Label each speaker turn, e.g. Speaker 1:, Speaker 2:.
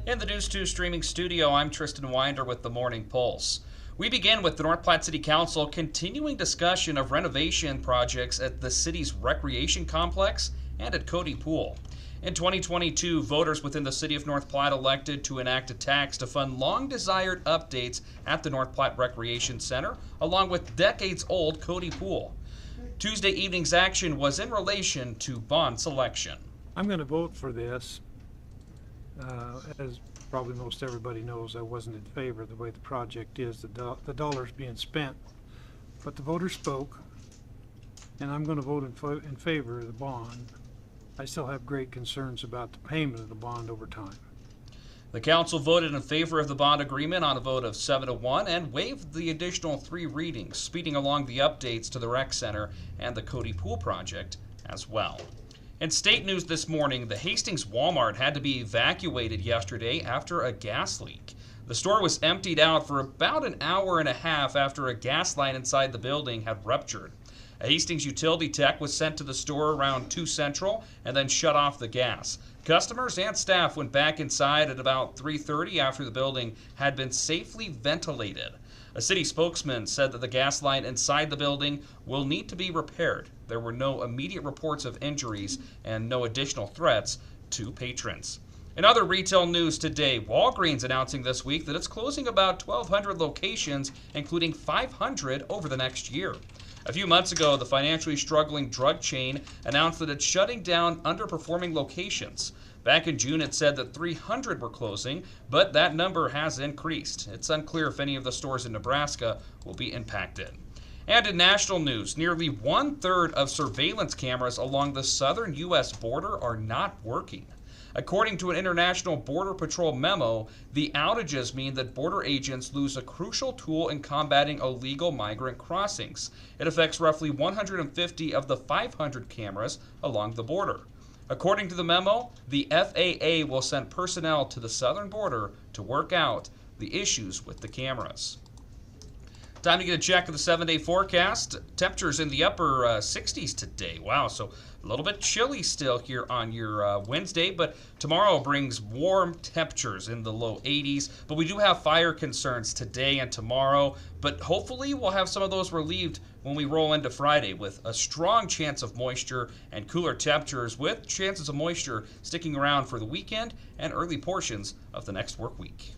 Speaker 1: In the News 2 streaming studio, I'm Tristan Winder with the Morning Pulse. We begin with the North Platte City Council continuing discussion of renovation projects at the city's recreation complex and at Cody Pool. In 2022, voters within the city of North Platte elected to enact a tax to fund long-desired updates at the North Platte Recreation Center, along with decades-old Cody Pool. Tuesday evening's action was in relation to bond selection.
Speaker 2: I'm going to vote for this. As probably most everybody knows, I wasn't in favor of the way the project is, the dollars being spent. But the voters spoke, and I'm going to vote in favor of the bond. I still have great concerns about the payment of the bond over time.
Speaker 1: The council voted in favor of the bond agreement on a vote of 7-1 and waived the additional 3 readings, speeding along the updates to the rec center and the Cody Pool project as well. In state news this morning, the Hastings Walmart had to be evacuated yesterday after a gas leak. The store was emptied out for about an hour and a half after a gas line inside the building had ruptured. A Hastings utility tech was sent to the store around 2 Central and then shut off the gas. Customers and staff went back inside at about 3:30 after the building had been safely ventilated. A city spokesman said that the gas line inside the building will need to be repaired. There were no immediate reports of injuries and no additional threats to patrons. In other retail news today, Walgreens announcing this week that it's closing about 1,200 locations, including 500 over the next year. A few months ago, the financially struggling drug chain announced that it's shutting down underperforming locations. Back in June, it said that 300 were closing, but that number has increased. It's unclear if any of the stores in Nebraska will be impacted. And in national news, nearly 1/3 of surveillance cameras along the southern U.S. border are not working. According to an International Border Patrol memo, the outages mean that border agents lose a crucial tool in combating illegal migrant crossings. It affects roughly 150 of the 500 cameras along the border. According to the memo, the FAA will send personnel to the southern border to work out the issues with the cameras. Time to get a check of the 7-day forecast. Temperatures in the upper 60s today. Wow, so a little bit chilly still here on your Wednesday, but tomorrow brings warm temperatures in the low 80s. But we do have fire concerns today and tomorrow, but hopefully we'll have some of those relieved when we roll into Friday with a strong chance of moisture and cooler temperatures with chances of moisture sticking around for the weekend and early portions of the next work week.